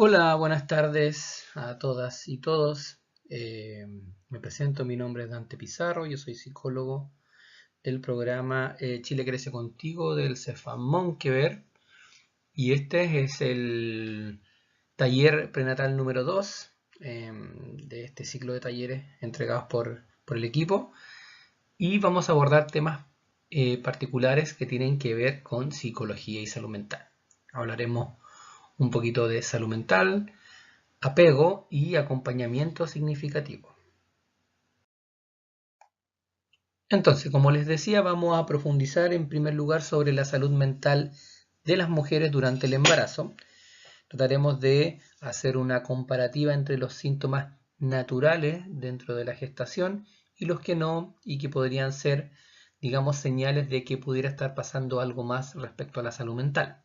Hola, buenas tardes a todas y todos. Me presento, mi nombre es Dante Pizarro, yo soy psicólogo del programa Chile Crece Contigo del Cefam Monkever y este es el taller prenatal número 2 de este ciclo de talleres entregados por el equipo y vamos a abordar temas particulares que tienen que ver con psicología y salud mental. Hablaremos un poquito de salud mental, apego y acompañamiento significativo. Entonces, como les decía, vamos a profundizar en primer lugar sobre la salud mental de las mujeres durante el embarazo. Trataremos de hacer una comparativa entre los síntomas naturales dentro de la gestación y los que no, y que podrían ser, digamos, señales de que pudiera estar pasando algo más respecto a la salud mental.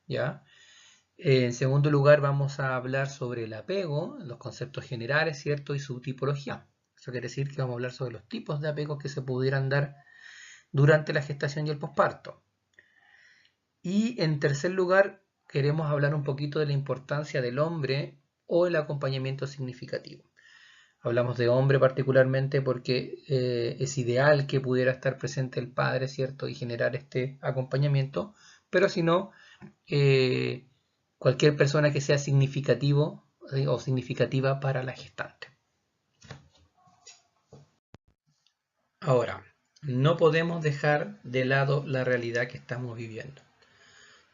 ¿Ya? En segundo lugar, vamos a hablar sobre el apego, los conceptos generales, ¿cierto? Y su tipología. Eso quiere decir que vamos a hablar sobre los tipos de apego que se pudieran dar durante la gestación y el posparto. Y en tercer lugar, queremos hablar un poquito de la importancia del hombre o el acompañamiento significativo. Hablamos de hombre particularmente porque es ideal que pudiera estar presente el padre, ¿cierto? Y generar este acompañamiento, pero si no, cualquier persona que sea significativo o significativa para la gestante. Ahora, no podemos dejar de lado la realidad que estamos viviendo.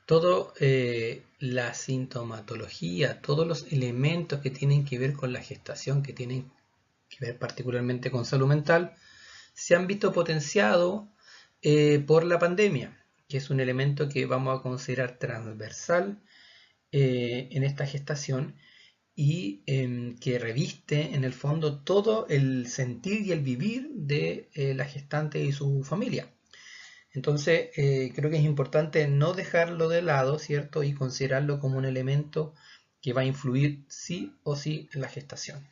Toda la sintomatología, todos los elementos que tienen que ver con la gestación, que tienen que ver particularmente con salud mental, se han visto potenciados por la pandemia, que es un elemento que vamos a considerar transversal en esta gestación y que reviste en el fondo todo el sentir y el vivir de la gestante y su familia. Entonces, creo que es importante no dejarlo de lado, ¿cierto? Y considerarlo como un elemento que va a influir sí o sí en la gestación.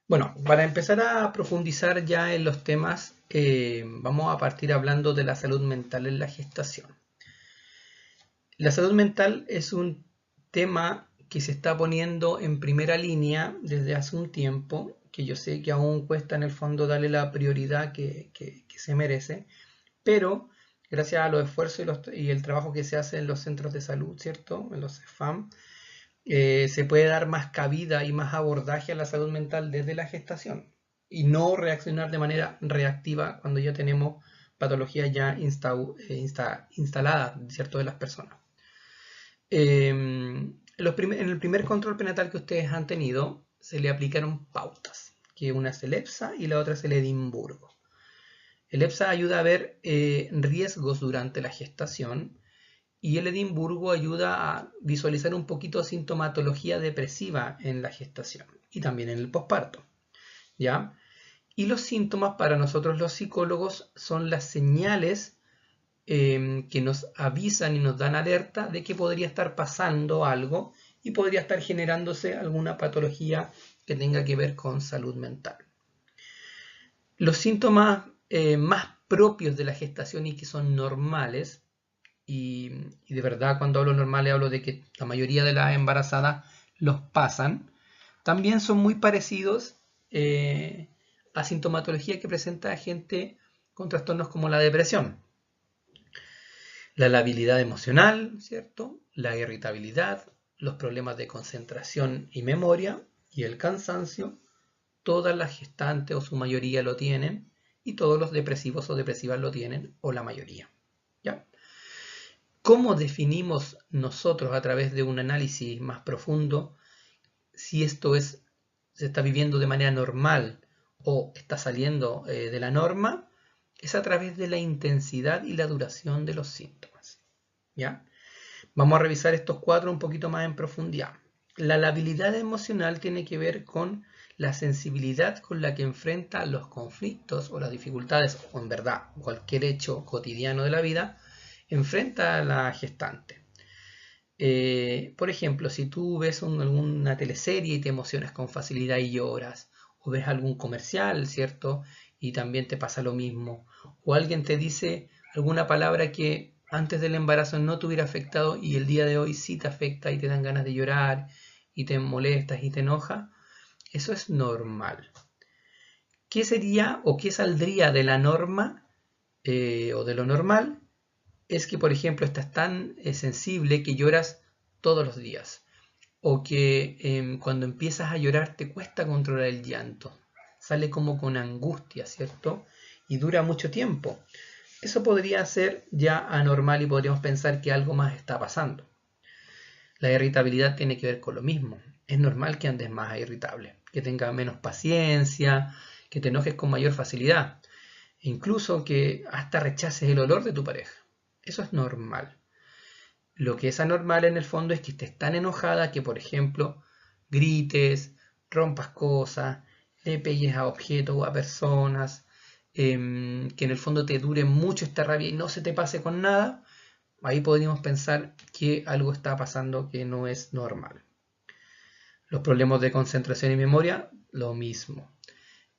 Bueno, para empezar a profundizar ya en los temas, vamos a partir hablando de la salud mental en la gestación. La salud mental es un tema que se está poniendo en primera línea desde hace un tiempo, que yo sé que aún cuesta en el fondo darle la prioridad que se merece, pero gracias a los esfuerzos y el trabajo que se hace en los centros de salud, ¿cierto? En los CEFAM, se puede dar más cabida y más abordaje a la salud mental desde la gestación y no reaccionar de manera reactiva cuando ya tenemos patologías ya instaladas, ¿cierto? De las personas. En el primer control prenatal que ustedes han tenido se le aplicaron pautas, que una es el EPSA y la otra es el Edimburgo. El EPSA ayuda a ver riesgos durante la gestación y el Edimburgo ayuda a visualizar un poquito sintomatología depresiva en la gestación y también en el posparto, ¿ya? Y los síntomas para nosotros los psicólogos son las señales que nos avisan y nos dan alerta de que podría estar pasando algo y podría estar generándose alguna patología que tenga que ver con salud mental. Los síntomas más propios de la gestación y que son normales, y de verdad cuando hablo normales hablo de que la mayoría de las embarazadas los pasan, también son muy parecidos a sintomatología que presenta gente con trastornos como la depresión. La labilidad emocional, ¿cierto? La irritabilidad, los problemas de concentración y memoria y el cansancio, todas las gestantes o su mayoría lo tienen y todos los depresivos o depresivas lo tienen o la mayoría. ¿Ya? ¿Cómo definimos nosotros a través de un análisis más profundo si esto se está viviendo de manera normal o está saliendo de la norma? Es a través de la intensidad y la duración de los síntomas. ¿Ya? Vamos a revisar estos cuatro un poquito más en profundidad. La labilidad emocional tiene que ver con la sensibilidad con la que enfrenta los conflictos o las dificultades, o en verdad cualquier hecho cotidiano de la vida, enfrenta a la gestante. Por ejemplo, si tú ves alguna teleserie y te emocionas con facilidad y lloras, o ves algún comercial, ¿cierto? Y también te pasa lo mismo, o alguien te dice alguna palabra que antes del embarazo no te hubiera afectado y el día de hoy sí te afecta y te dan ganas de llorar y te molestas y te enoja, eso es normal. ¿Qué sería o qué saldría de la norma o de lo normal? Es que, por ejemplo, estás tan sensible que lloras todos los días. O que cuando empiezas a llorar te cuesta controlar el llanto. Sale como con angustia, ¿cierto? Y dura mucho tiempo. Eso podría ser ya anormal y podríamos pensar que algo más está pasando. La irritabilidad tiene que ver con lo mismo. Es normal que andes más irritable, que tengas menos paciencia, que te enojes con mayor facilidad, e incluso que hasta rechaces el olor de tu pareja. Eso es normal. Lo que es anormal en el fondo es que estés tan enojada que, por ejemplo, grites, rompas cosas, le pegues a objetos o a personas, que en el fondo te dure mucho esta rabia y no se te pase con nada. Ahí podríamos pensar que algo está pasando que no es normal. Los problemas de concentración y memoria, lo mismo.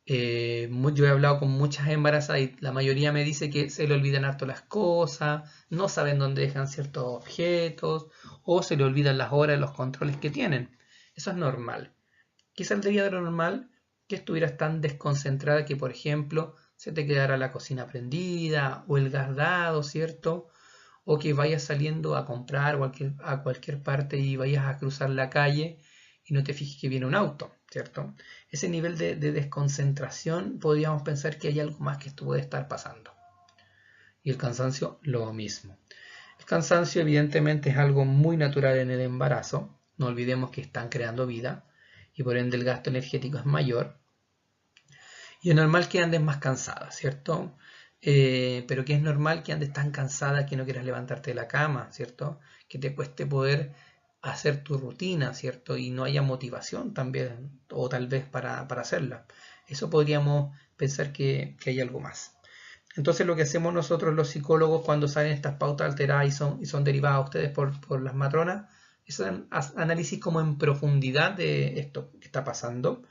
Yo he hablado con muchas embarazadas y la mayoría me dice que se le olvidan harto las cosas, no saben dónde dejan ciertos objetos o se le olvidan las horas, los controles que tienen. Eso es normal. ¿Qué saldría de lo normal? Que estuvieras tan desconcentrada que, por ejemplo, se te quedara la cocina prendida o el gas dado, ¿cierto? O que vayas saliendo a comprar a cualquier parte y vayas a cruzar la calle y no te fijes que viene un auto, ¿cierto? Ese nivel de desconcentración podríamos pensar que hay algo más que esto puede estar pasando. Y el cansancio, lo mismo. El cansancio evidentemente es algo muy natural en el embarazo. No olvidemos que están creando vida y por ende el gasto energético es mayor. Y es normal que andes más cansada, ¿cierto? Pero que es normal que andes tan cansada que no quieras levantarte de la cama, ¿cierto? Que te cueste poder hacer tu rutina, ¿cierto? Y no haya motivación también, o tal vez para hacerla. Eso podríamos pensar que hay algo más. Entonces lo que hacemos nosotros los psicólogos cuando salen estas pautas alteradas y son derivadas a ustedes por las matronas, es un análisis como en profundidad de esto que está pasando.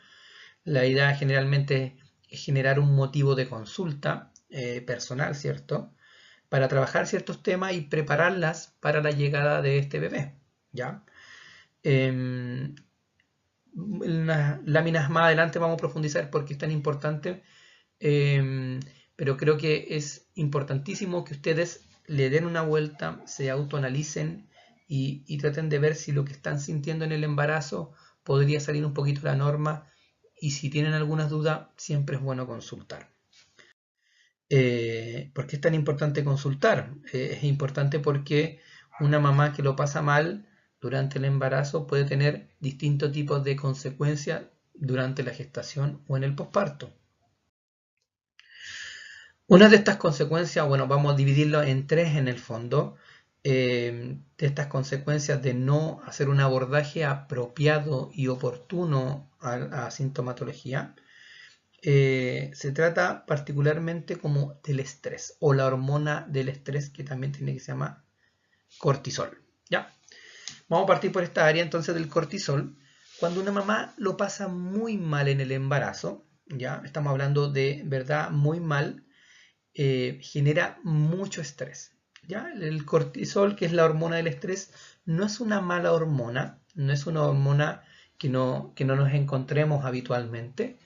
La idea generalmente es generar un motivo de consulta personal, ¿cierto? Para trabajar ciertos temas y prepararlas para la llegada de este bebé, ¿ya? En las láminas más adelante vamos a profundizar por qué es tan importante, pero creo que es importantísimo que ustedes le den una vuelta, se autoanalicen y traten de ver si lo que están sintiendo en el embarazo podría salir un poquito de la norma. Y si tienen algunas dudas, siempre es bueno consultar. ¿Por qué es tan importante consultar? Es importante porque una mamá que lo pasa mal durante el embarazo puede tener distintos tipos de consecuencias durante la gestación o en el posparto. Una de estas consecuencias, bueno, vamos a dividirlo en tres en el fondo, de estas consecuencias de no hacer un abordaje apropiado y oportuno a sintomatología. Se trata particularmente como del estrés o la hormona del estrés que también tiene que se llama cortisol. ¿Ya? Vamos a partir por esta área entonces del cortisol. Cuando una mamá lo pasa muy mal en el embarazo, ya estamos hablando de verdad muy mal, genera mucho estrés. ¿Ya? El cortisol, que es la hormona del estrés, no es una mala hormona, no es una hormona que no nos encontremos habitualmente,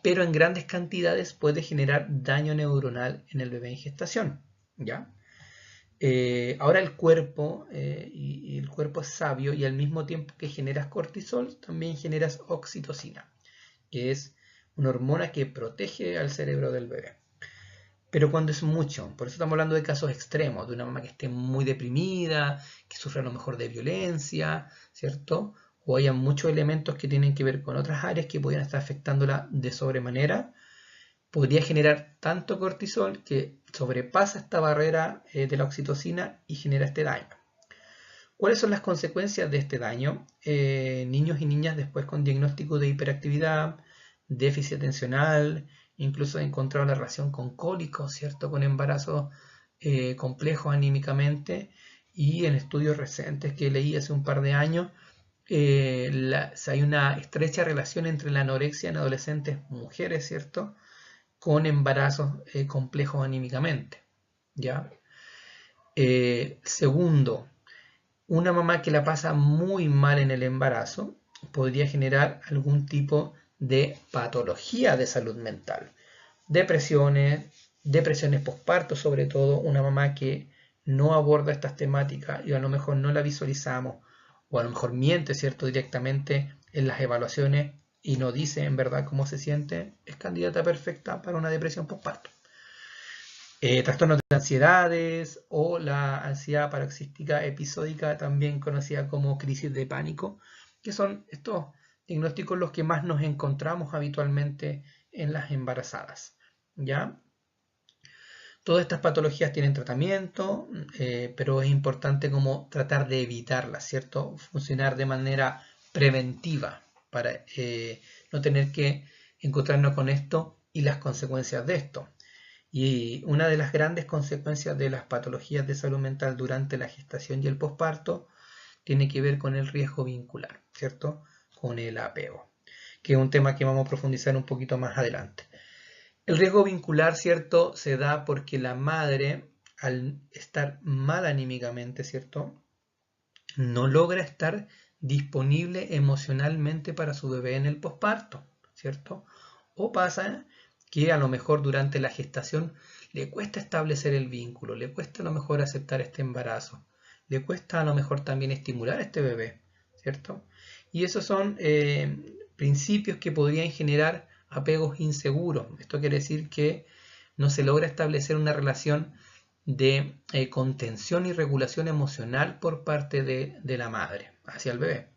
pero en grandes cantidades puede generar daño neuronal en el bebé en gestación. ¿Ya? Ahora el cuerpo, y el cuerpo es sabio, y al mismo tiempo que generas cortisol, también generas oxitocina, que es una hormona que protege al cerebro del bebé. Pero cuando es mucho, por eso estamos hablando de casos extremos, de una mamá que esté muy deprimida, que sufre a lo mejor de violencia, ¿cierto? O haya muchos elementos que tienen que ver con otras áreas que podrían estar afectándola de sobremanera, podría generar tanto cortisol que sobrepasa esta barrera de la oxitocina y genera este daño. ¿Cuáles son las consecuencias de este daño? Niños y niñas después con diagnóstico de hiperactividad, déficit atencional, incluso he encontrado la relación con cólicos, ¿cierto? Con embarazos complejos anímicamente, y en estudios recientes que leí hace un par de años, hay una estrecha relación entre la anorexia en adolescentes mujeres, ¿cierto? Con embarazos complejos anímicamente, ¿ya? Segundo, una mamá que la pasa muy mal en el embarazo podría generar algún tipo de patología de salud mental. Depresiones postparto, sobre todo una mamá que no aborda estas temáticas y a lo mejor no la visualizamos o a lo mejor miente, ¿cierto?, directamente en las evaluaciones y no dice en verdad cómo se siente, es candidata perfecta para una depresión postparto. Trastornos de ansiedades o la ansiedad paroxística episódica, también conocida como crisis de pánico, que son estos diagnósticos los que más nos encontramos habitualmente en las embarazadas. ¿Ya? Todas estas patologías tienen tratamiento, pero es importante como tratar de evitarlas, ¿cierto? Funcionar de manera preventiva para no tener que encontrarnos con esto y las consecuencias de esto. Y una de las grandes consecuencias de las patologías de salud mental durante la gestación y el posparto tiene que ver con el riesgo vincular, ¿cierto? Con el apego, que es un tema que vamos a profundizar un poquito más adelante. El riesgo vincular, ¿cierto?, se da porque la madre, al estar mal anímicamente, ¿cierto?, no logra estar disponible emocionalmente para su bebé en el posparto, ¿cierto? O pasa que a lo mejor durante la gestación le cuesta establecer el vínculo, le cuesta a lo mejor aceptar este embarazo, le cuesta a lo mejor también estimular a este bebé, ¿cierto? Y esos son principios que podrían generar apegos inseguros. Esto quiere decir que no se logra establecer una relación de contención y regulación emocional por parte de la madre hacia el bebé.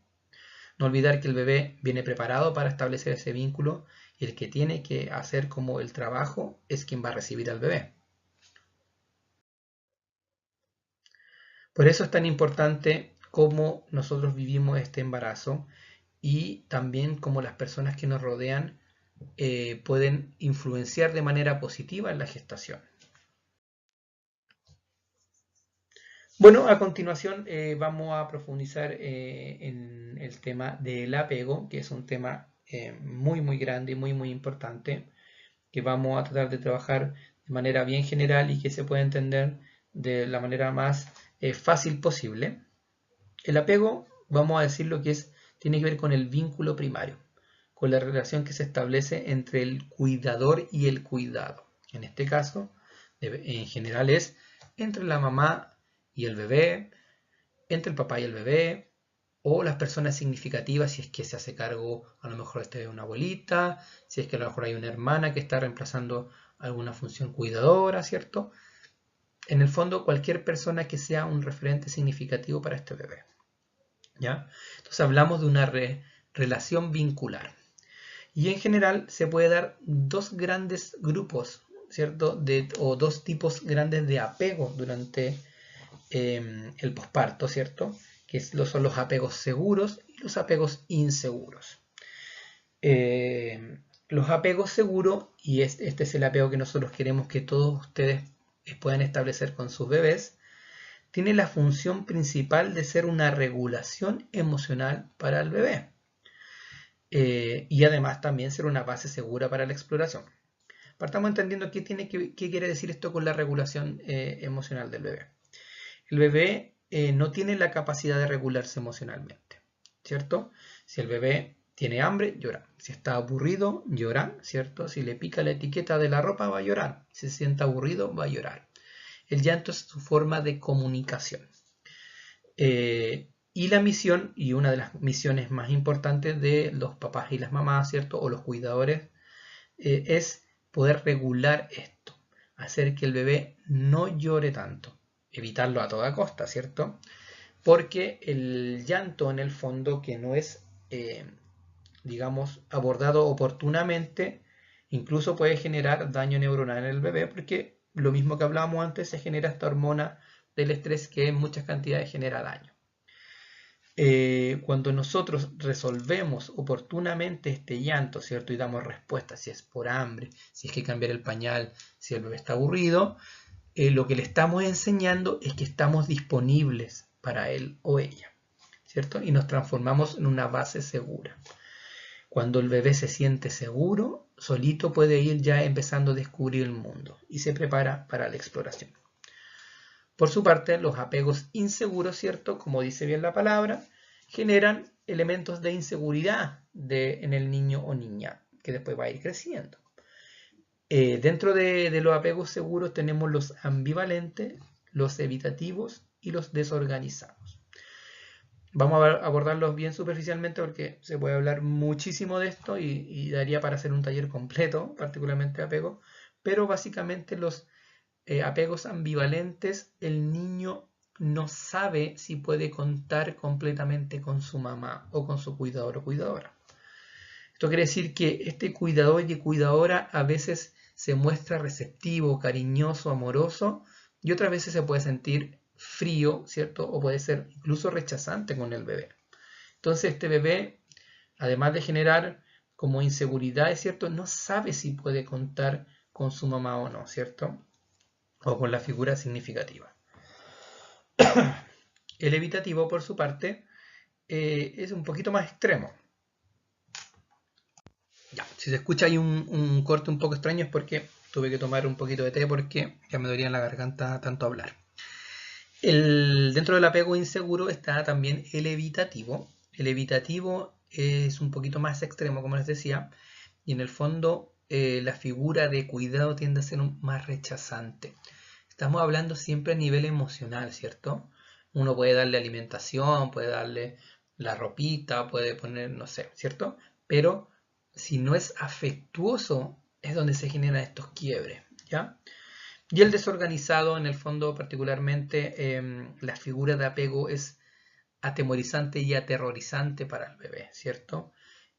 No olvidar que el bebé viene preparado para establecer ese vínculo y el que tiene que hacer como el trabajo es quien va a recibir al bebé. Por eso es tan importante cómo nosotros vivimos este embarazo y también cómo las personas que nos rodean pueden influenciar de manera positiva en la gestación. Bueno, a continuación vamos a profundizar en el tema del apego, que es un tema muy grande y muy importante, que vamos a tratar de trabajar de manera bien general y que se pueda entender de la manera más fácil posible. El apego, vamos a decir lo que es, tiene que ver con el vínculo primario, con la relación que se establece entre el cuidador y el cuidado. En este caso, en general es entre la mamá y el bebé, entre el papá y el bebé, o las personas significativas, si es que se hace cargo a lo mejor de una abuelita, si es que a lo mejor hay una hermana que está reemplazando alguna función cuidadora, ¿cierto? En el fondo, cualquier persona que sea un referente significativo para este bebé, ¿ya? Entonces hablamos de una relación vincular. Y en general se puede dar dos grandes grupos, ¿cierto? O dos tipos grandes de apego durante el posparto, ¿cierto? Que son los apegos seguros y los apegos inseguros. Los apegos seguros, y este es el apego que nosotros queremos que todos ustedes puedan establecer con sus bebés, tiene la función principal de ser una regulación emocional para el bebé. Y además también ser una base segura para la exploración. Partamos entendiendo qué quiere decir esto con la regulación emocional del bebé. El bebé no tiene la capacidad de regularse emocionalmente, ¿cierto? Si el bebé tiene hambre, llora. Si está aburrido, llora, ¿cierto? Si le pica la etiqueta de la ropa, va a llorar. Si se siente aburrido, va a llorar. El llanto es su forma de comunicación. Y la misión, y una de las misiones más importantes de los papás y las mamás, ¿cierto? O los cuidadores, es poder regular esto. Hacer que el bebé no llore tanto. Evitarlo a toda costa, ¿cierto? Porque el llanto en el fondo que no es, digamos, abordado oportunamente, incluso puede generar daño neuronal en el bebé, porque lo mismo que hablábamos antes, se genera esta hormona del estrés que en muchas cantidades genera daño. Cuando nosotros resolvemos oportunamente este llanto, ¿cierto? Y damos respuesta, si es por hambre, si es que cambiar el pañal, si el bebé está aburrido, lo que le estamos enseñando es que estamos disponibles para él o ella, ¿cierto? Y nos transformamos en una base segura. Cuando el bebé se siente seguro, solito puede ir ya empezando a descubrir el mundo y se prepara para la exploración. Por su parte, los apegos inseguros, ¿cierto? Como dice bien la palabra, generan elementos de inseguridad en el niño o niña, que después va a ir creciendo. Dentro de los apegos seguros tenemos los ambivalentes, los evitativos y los desorganizados. Vamos a abordarlos bien superficialmente porque se puede hablar muchísimo de esto y daría para hacer un taller completo, particularmente de apego, pero básicamente los apegos ambivalentes, el niño no sabe si puede contar completamente con su mamá o con su cuidador o cuidadora. Esto quiere decir que este cuidador y cuidadora a veces se muestra receptivo, cariñoso, amoroso, y otras veces se puede sentir frío, ¿cierto? O puede ser incluso rechazante con el bebé. Entonces este bebé, además de generar como inseguridad, ¿cierto? No sabe si puede contar con su mamá o no, ¿cierto? O con la figura significativa. El evitativo, por su parte, es un poquito más extremo. Ya, si se escucha ahí un corte un poco extraño es porque tuve que tomar un poquito de té porque ya me dolía en la garganta tanto hablar. Dentro del apego inseguro está también el evitativo. El evitativo es un poquito más extremo, como les decía, y en el fondo la figura de cuidado tiende a ser más rechazante. Estamos hablando siempre a nivel emocional, ¿cierto? Uno puede darle alimentación, puede darle la ropita, puede poner, no sé, ¿cierto? Pero si no es afectuoso, es donde se generan estos quiebres, ¿ya? Y el desorganizado, en el fondo, particularmente, la figura de apego es atemorizante y aterrorizante para el bebé, ¿cierto?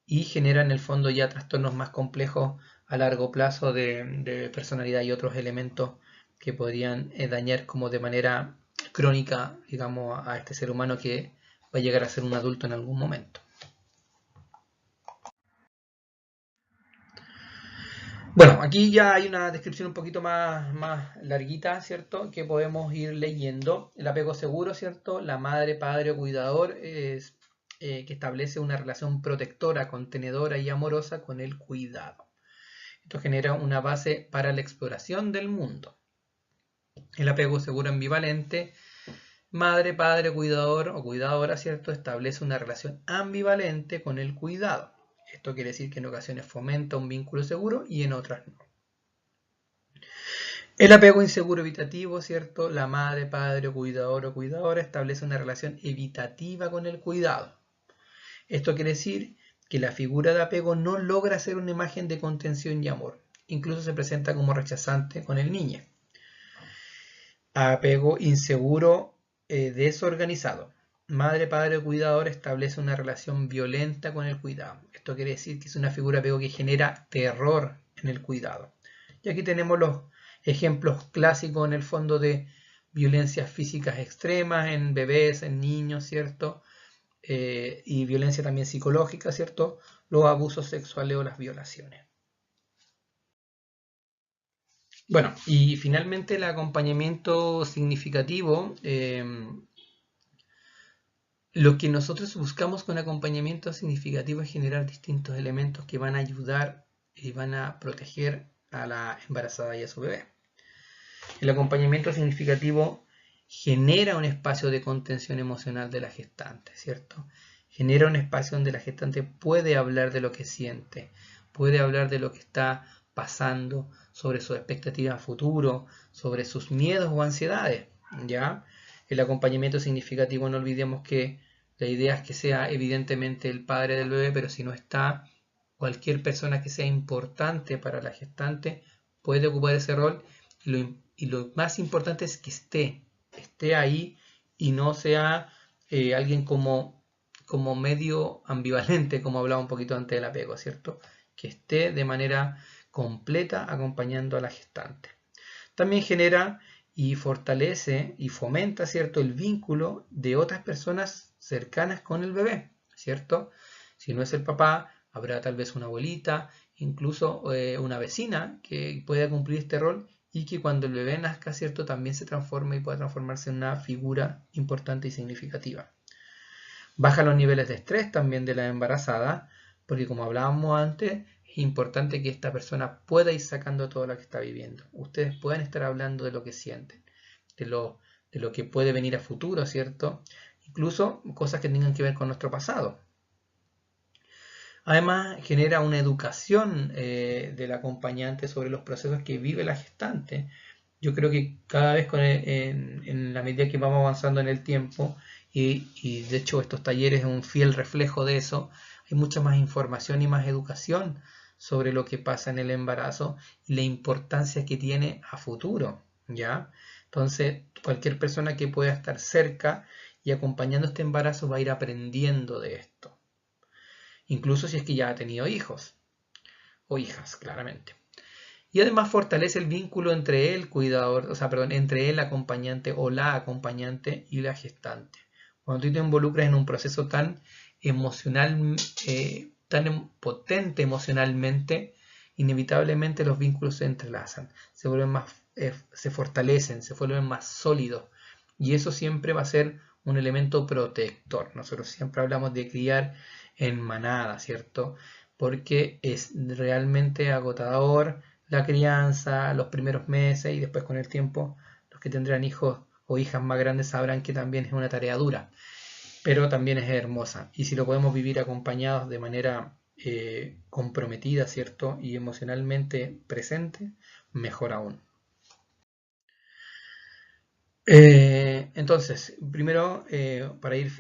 Y genera en el fondo ya trastornos más complejos a largo plazo de personalidad y otros elementos que podrían dañar como de manera crónica, digamos, a este ser humano que va a llegar a ser un adulto en algún momento. Bueno, aquí ya hay una descripción un poquito más larguita, ¿cierto? Que podemos ir leyendo. El apego seguro, ¿cierto? La madre, padre o cuidador es que establece una relación protectora, contenedora y amorosa con el cuidado. Esto genera una base para la exploración del mundo. El apego seguro ambivalente, madre, padre, cuidador o cuidadora, ¿cierto? Establece una relación ambivalente con el cuidado. Esto quiere decir que en ocasiones fomenta un vínculo seguro y en otras no. El apego inseguro evitativo, ¿cierto? La madre, padre, cuidador o cuidadora establece una relación evitativa con el cuidado. Esto quiere decir que la figura de apego no logra ser una imagen de contención y amor. Incluso se presenta como rechazante con el niño. Apego inseguro desorganizado. Madre, padre o cuidador establece una relación violenta con el cuidado. Esto quiere decir que es una figura de apego que genera terror en el cuidado. Y aquí tenemos los ejemplos clásicos en el fondo de violencias físicas extremas en bebés, en niños, ¿cierto? Y violencia también psicológica, ¿cierto? Los abusos sexuales o las violaciones. Bueno, y finalmente el acompañamiento significativo. Lo que nosotros buscamos con acompañamiento significativo es generar distintos elementos que van a ayudar y van a proteger a la embarazada y a su bebé. El acompañamiento significativo genera un espacio de contención emocional de la gestante, ¿cierto? Genera un espacio donde la gestante puede hablar de lo que siente, puede hablar de lo que está pasando, sobre sus expectativas a futuro, sobre sus miedos o ansiedades, ¿ya? El acompañamiento significativo, no olvidemos que la idea es que sea evidentemente el padre del bebé, pero si no está, cualquier persona que sea importante para la gestante puede ocupar ese rol y lo más importante es que esté ahí y no sea alguien como medio ambivalente, como hablaba un poquito antes del apego, ¿cierto? Que esté de manera completa acompañando a la gestante. También genera y fortalece y fomenta, ¿cierto?, el vínculo de otras personas cercanas con el bebé, ¿cierto? Si no es el papá, habrá tal vez una abuelita, incluso una vecina que pueda cumplir este rol y que cuando el bebé nazca, ¿cierto?, también se transforme y pueda transformarse en una figura importante y significativa. Baja los niveles de estrés también de la embarazada, porque como hablábamos antes, es importante que esta persona pueda ir sacando todo lo que está viviendo. Ustedes pueden estar hablando de lo que sienten, de de lo que puede venir a futuro, ¿cierto? Incluso cosas que tengan que ver con nuestro pasado. Además, genera una educación del acompañante sobre los procesos que vive la gestante. Yo creo que cada vez en la medida que vamos avanzando en el tiempo, y de hecho estos talleres es un fiel reflejo de eso, hay mucha más información y más educación sobre lo que pasa en el embarazo y la importancia que tiene a futuro, ¿ya? Entonces, cualquier persona que pueda estar cerca y acompañando este embarazo va a ir aprendiendo de esto. Incluso si es que ya ha tenido hijos o hijas, claramente. Y además fortalece el vínculo entre el cuidador, o sea, perdón, entre el acompañante o la acompañante y la gestante. Cuando tú te involucras en un proceso tan emocional, tan potente emocionalmente, inevitablemente los vínculos se entrelazan, se vuelven más, se fortalecen, se vuelven más sólidos. Y eso siempre va a ser un elemento protector. Nosotros siempre hablamos de criar en manada, ¿cierto? Porque es realmente agotador la crianza, los primeros meses y después con el tiempo los que tendrán hijos o hijas más grandes sabrán que también es una tarea dura, pero también es hermosa. Y si lo podemos vivir acompañados de manera comprometida, ¿cierto? Y emocionalmente presente, mejor aún. Entonces, primero, para ir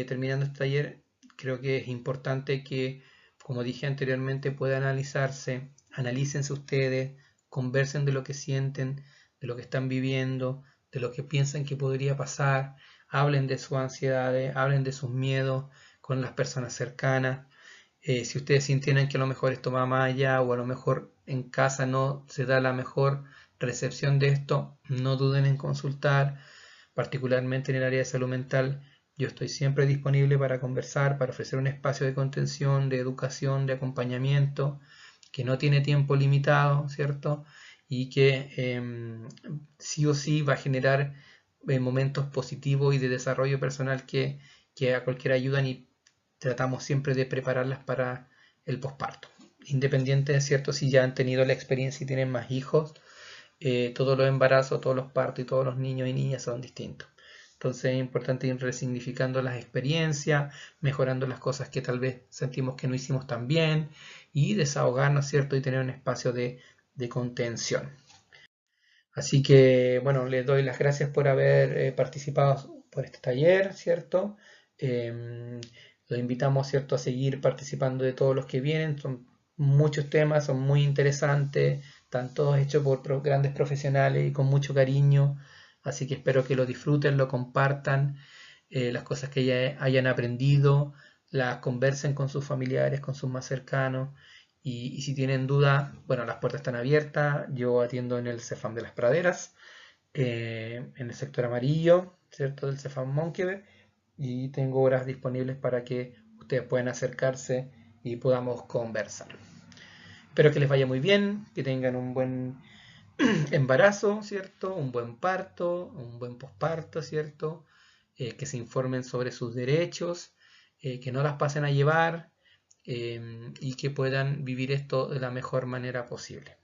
terminando este taller, creo que es importante que, como dije anteriormente, puedan analizarse, analícense ustedes, conversen de lo que sienten, de lo que están viviendo, de lo que piensan que podría pasar, hablen de sus ansiedades, hablen de sus miedos con las personas cercanas. Si ustedes sienten que a lo mejor esto va más allá o a lo mejor en casa no se da la mejor recepción de esto, no duden en consultar, particularmente en el área de salud mental. Yo estoy siempre disponible para conversar, para ofrecer un espacio de contención, de educación, de acompañamiento, que no tiene tiempo limitado, ¿cierto? Y que sí o sí va a generar momentos positivos y de desarrollo personal que a cualquiera ayudan y tratamos siempre de prepararlas para el posparto. Independiente de cierto si ya han tenido la experiencia y tienen más hijos, todos los embarazos, todos los partos y todos los niños y niñas son distintos. Entonces es importante ir resignificando las experiencias, mejorando las cosas que tal vez sentimos que no hicimos tan bien y desahogarnos, ¿cierto? Y tener un espacio de contención. Así que, bueno, les doy las gracias por haber participado por este taller, ¿cierto? Los invitamos, ¿cierto?, a seguir participando de todos los que vienen. Son muchos temas, son muy interesantes, están todos hechos por grandes profesionales y con mucho cariño. Así que espero que lo disfruten, lo compartan, las cosas que ya hayan aprendido, las conversen con sus familiares, con sus más cercanos. Y si tienen duda, bueno, las puertas están abiertas. Yo atiendo en el Cefam de las Praderas, en el sector amarillo, ¿cierto? Del Cefam Monkeberg. Y tengo horas disponibles para que ustedes puedan acercarse y podamos conversar. Espero que les vaya muy bien, que tengan un buen embarazo, ¿cierto? Un buen parto, un buen posparto, ¿cierto? Que se informen sobre sus derechos, que no las pasen a llevar, y que puedan vivir esto de la mejor manera posible.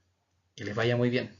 Que les vaya muy bien.